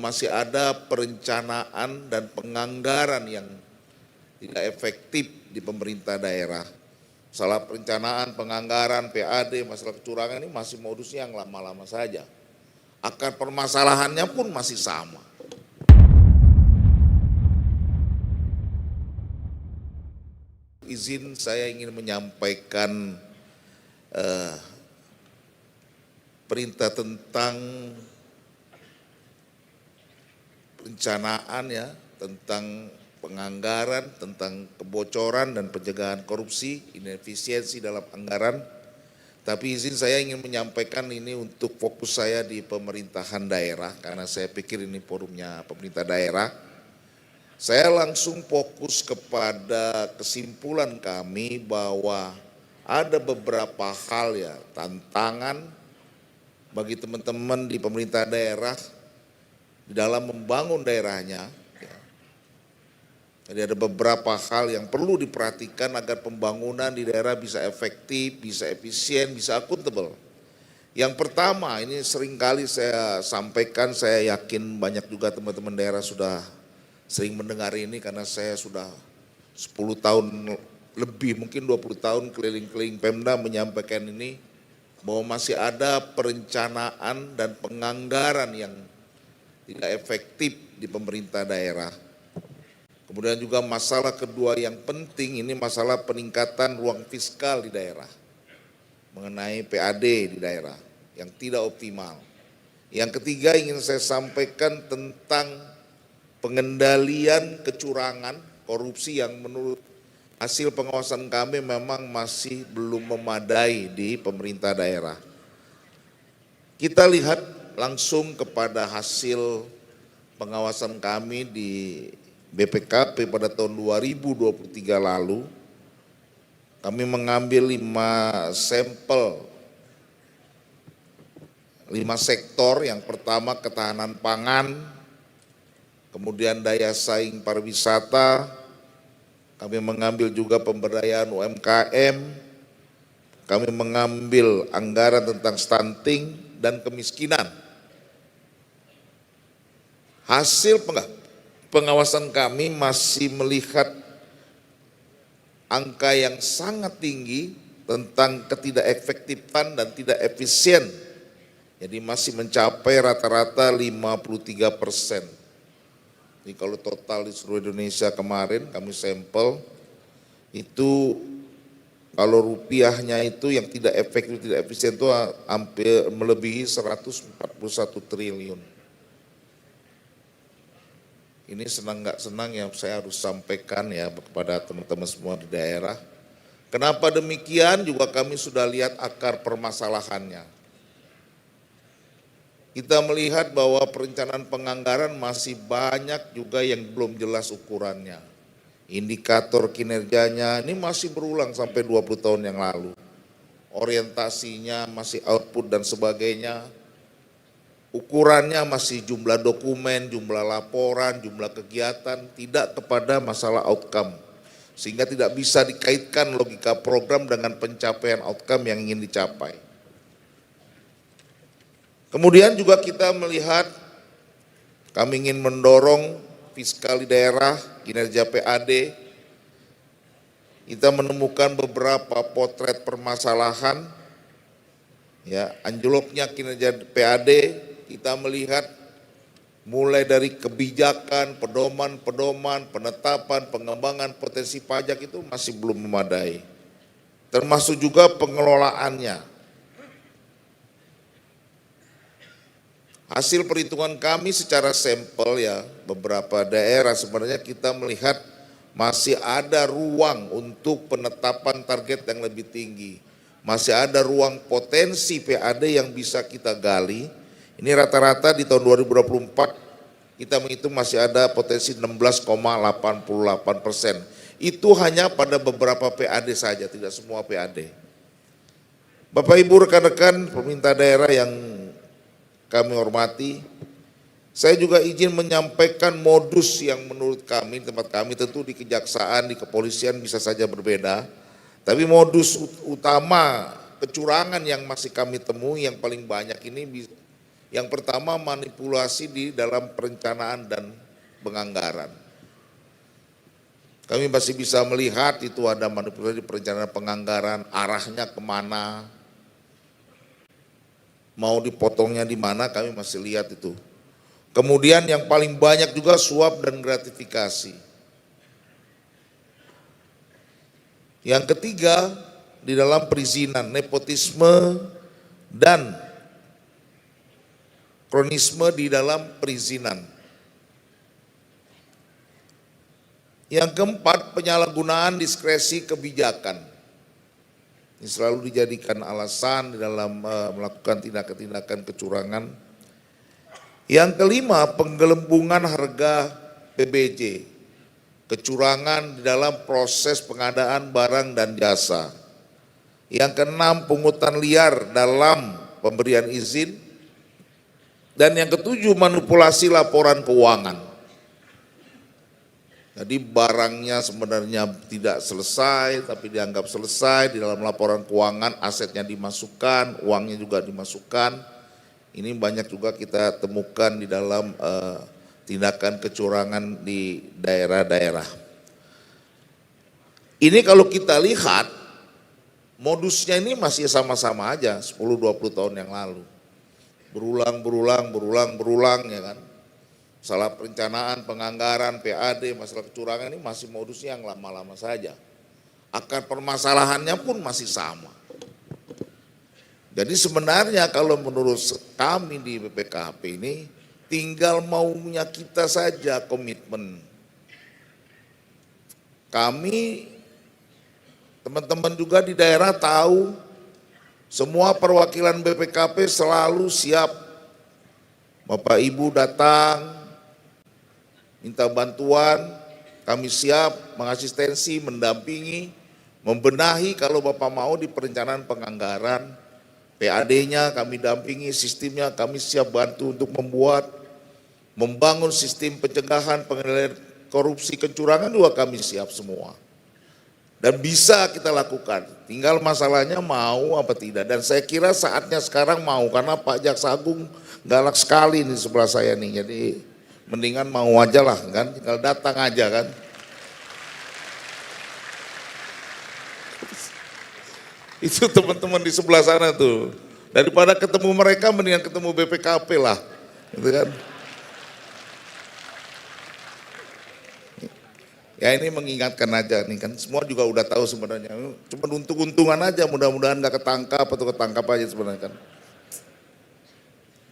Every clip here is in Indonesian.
Masih ada perencanaan dan penganggaran yang tidak efektif di pemerintah daerah. Masalah perencanaan, penganggaran, PAD, masalah kecurangan ini masih modusnya yang lama-lama saja. Akar permasalahannya pun masih sama. Izin saya ingin menyampaikan perintah tentang perencanaan ya, tentang penganggaran, tentang kebocoran dan pencegahan korupsi, inefisiensi dalam anggaran. Tapi izin saya ingin menyampaikan ini untuk fokus saya di pemerintahan daerah, karena saya pikir ini forumnya pemerintah daerah. Saya langsung fokus kepada kesimpulan kami bahwa ada beberapa hal ya, tantangan bagi teman-teman di pemerintah daerah di dalam membangun daerahnya. Jadi ada beberapa hal yang perlu diperhatikan agar pembangunan di daerah bisa efektif, bisa efisien, bisa akuntabel. Yang pertama, ini seringkali saya sampaikan, saya yakin banyak juga teman-teman daerah sudah sering mendengar ini karena saya sudah 10 tahun lebih, mungkin 20 tahun keliling-keliling Pemda menyampaikan ini, bahwa masih ada perencanaan dan penganggaran yang tidak efektif di pemerintah daerah. Kemudian juga masalah kedua yang penting ini masalah peningkatan ruang fiskal di daerah, mengenai PAD di daerah yang tidak optimal. Yang ketiga ingin saya sampaikan tentang pengendalian kecurangan, korupsi yang menurut hasil pengawasan kami memang masih belum memadai di pemerintah daerah. Kita lihat langsung kepada hasil pengawasan kami di BPKP pada tahun 2023 lalu. Kami mengambil 5 sampel, 5 sektor. Yang pertama ketahanan pangan, kemudian daya saing pariwisata, kami mengambil juga pemberdayaan UMKM, kami mengambil anggaran tentang stunting dan kemiskinan. Hasil pengawasan kami masih melihat angka yang sangat tinggi tentang ketidakefektifan dan tidak efisien. Jadi masih mencapai rata-rata 53%. Jadi kalau total di seluruh Indonesia kemarin kami sampel itu, kalau rupiahnya itu yang tidak efektif, tidak efisien itu hampir melebihi 141 triliun. Ini senang nggak senang yang saya harus sampaikan ya kepada teman-teman semua di daerah. Kenapa demikian? Juga kami sudah lihat akar permasalahannya. Kita melihat bahwa perencanaan penganggaran masih banyak juga yang belum jelas ukurannya. Indikator kinerjanya ini masih berulang sampai 20 tahun yang lalu. Orientasinya masih output dan sebagainya. Ukurannya masih jumlah dokumen, jumlah laporan, jumlah kegiatan, tidak kepada masalah outcome. Sehingga tidak bisa dikaitkan logika program dengan pencapaian outcome yang ingin dicapai. Kemudian juga kita melihat, kami ingin mendorong fiskal di daerah, kinerja PAD. Kita menemukan beberapa potret permasalahan, ya, anjloknya kinerja PAD. Kita melihat mulai dari kebijakan, pedoman, penetapan, pengembangan potensi pajak itu masih belum memadai. Termasuk juga pengelolaannya. Hasil perhitungan kami secara sampel ya, beberapa daerah sebenarnya kita melihat masih ada ruang untuk penetapan target yang lebih tinggi. Masih ada ruang potensi PAD yang bisa kita gali. Ini rata-rata di tahun 2024 kita menghitung masih ada potensi 16,88%. Itu hanya pada beberapa PAD saja, tidak semua PAD. Bapak Ibu rekan-rekan pemerintah daerah yang kami hormati, saya juga izin menyampaikan modus yang menurut kami, tempat kami tentu di kejaksaan, di kepolisian bisa saja berbeda. Tapi modus utama kecurangan yang masih kami temui yang paling banyak ini Yang pertama, manipulasi di dalam perencanaan dan penganggaran. Kami masih bisa melihat itu ada manipulasi di perencanaan penganggaran, arahnya kemana, mau dipotongnya di mana, kami masih lihat itu. Kemudian yang paling banyak juga suap dan gratifikasi. Yang ketiga, di dalam perizinan, nepotisme dan kronisme di dalam perizinan. Yang keempat, penyalahgunaan diskresi kebijakan. Ini selalu dijadikan alasan di dalam melakukan tindakan-tindakan kecurangan. Yang kelima, penggelembungan harga PBJ, kecurangan di dalam proses pengadaan barang dan jasa. Yang keenam, pungutan liar dalam pemberian izin. Dan yang ketujuh, manipulasi laporan keuangan. Jadi barangnya sebenarnya tidak selesai, tapi dianggap selesai. Di dalam laporan keuangan asetnya dimasukkan, uangnya juga dimasukkan. Ini banyak juga kita temukan di dalam tindakan kecurangan di daerah-daerah. Ini kalau kita lihat, modusnya ini masih sama-sama aja 10-20 tahun yang lalu. Berulang ya kan. Masalah perencanaan, penganggaran, PAD, masalah kecurangan ini masih modusnya yang lama-lama saja. Akar permasalahannya pun masih sama. Jadi sebenarnya kalau menurut kami di BPKP ini tinggal maunya kita saja komitmen. Kami, teman-teman juga di daerah tahu semua perwakilan BPKP selalu siap. Bapak Ibu datang, minta bantuan, kami siap mengasistensi, mendampingi, membenahi kalau Bapak mau di perencanaan penganggaran, PAD-nya kami dampingi, sistemnya kami siap bantu untuk membangun sistem pencegahan, pengendalian korupsi, kecurangan juga kami siap semua. Dan bisa kita lakukan, tinggal masalahnya mau apa tidak. Dan saya kira saatnya sekarang mau, karena Pak Jaksa Agung galak sekali nih sebelah saya nih, jadi mendingan mau aja lah kan, tinggal datang aja kan. Itu teman-teman di sebelah sana tuh. Daripada ketemu mereka mendingan ketemu BPKP lah. Gitu kan. Ya ini mengingatkan aja nih kan, semua juga udah tahu sebenarnya. Cuma untung-untungan aja, mudah-mudahan gak ketangkap atau ketangkap aja sebenarnya kan.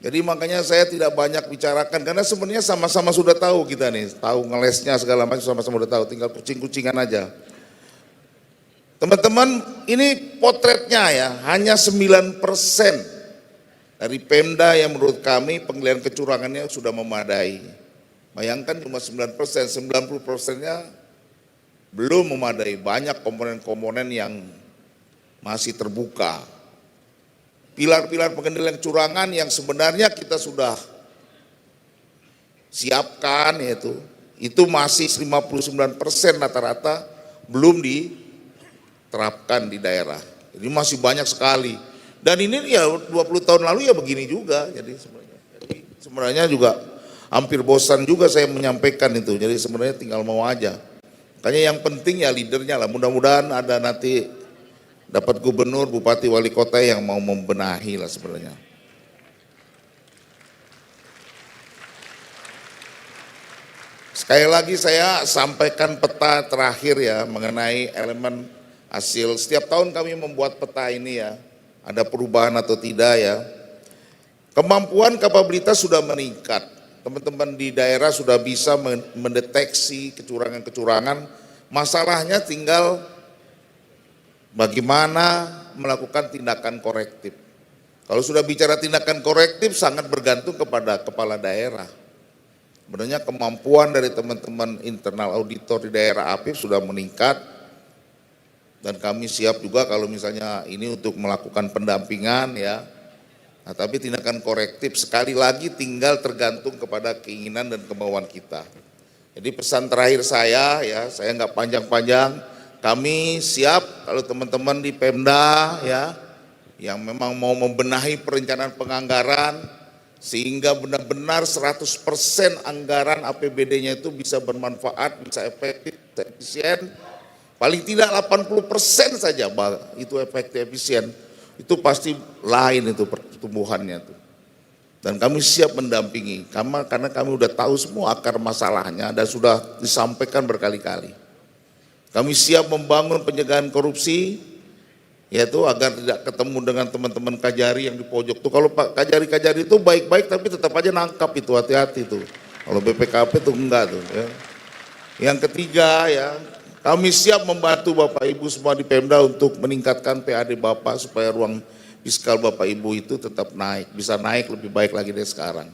Jadi makanya saya tidak banyak bicarakan karena sebenarnya sama-sama sudah tahu kita nih, tahu ngelesnya segala macam sama-sama sudah tahu, tinggal kucing-kucingan aja. Teman-teman, ini potretnya ya, hanya 9% dari Pemda yang menurut kami pengendalian kecurangannya sudah memadai. Bayangkan cuma 9%, 90%-nya belum memadai, banyak komponen-komponen yang masih terbuka. Pilar-pilar pengendalian kecurangan yang sebenarnya kita sudah siapkan yaitu itu masih 59% rata-rata belum diterapkan di daerah. Jadi masih banyak sekali. Dan ini ya 20 tahun lalu ya begini juga. Jadi sebenarnya juga hampir bosan juga saya menyampaikan itu. Jadi sebenarnya tinggal mau aja. Makanya yang penting ya leadernya lah. Mudah-mudahan ada nanti dapat gubernur, bupati, wali kota yang mau membenahi lah sebenarnya. Sekali lagi saya sampaikan peta terakhir ya mengenai elemen hasil. Setiap tahun kami membuat peta ini ya, ada perubahan atau tidak ya. Kemampuan kapabilitas sudah meningkat. Teman-teman di daerah sudah bisa mendeteksi kecurangan-kecurangan. Masalahnya tinggal bagaimana melakukan tindakan korektif. Kalau sudah bicara tindakan korektif sangat bergantung kepada kepala daerah. Sebenarnya kemampuan dari teman-teman internal auditor di daerah APIP sudah meningkat. Dan kami siap juga kalau misalnya ini untuk melakukan pendampingan ya. Nah, tapi tindakan korektif sekali lagi tinggal tergantung kepada keinginan dan kemauan kita. Jadi pesan terakhir saya ya, saya nggak panjang-panjang. Kami siap kalau teman-teman di Pemda ya yang memang mau membenahi perencanaan penganggaran, sehingga benar-benar 100% anggaran APBD-nya itu bisa bermanfaat, bisa efektif, bisa efisien. Paling tidak 80% saja itu efektif, efisien. Itu pasti lain itu pertumbuhannya tuh. Dan kami siap mendampingi, karena kami udah tahu semua akar masalahnya dan sudah disampaikan berkali-kali. Kami siap membangun pencegahan korupsi, yaitu agar tidak ketemu dengan teman-teman Kajari yang di pojok tuh. Kalau Pak Kajari itu baik-baik tapi tetap aja nangkap itu, hati-hati tuh. Kalau BPKP tuh enggak tuh ya. Yang ketiga ya, kami siap membantu Bapak Ibu semua di Pemda untuk meningkatkan PAD Bapak supaya ruang fiskal Bapak Ibu itu tetap naik, bisa naik lebih baik lagi dari sekarang.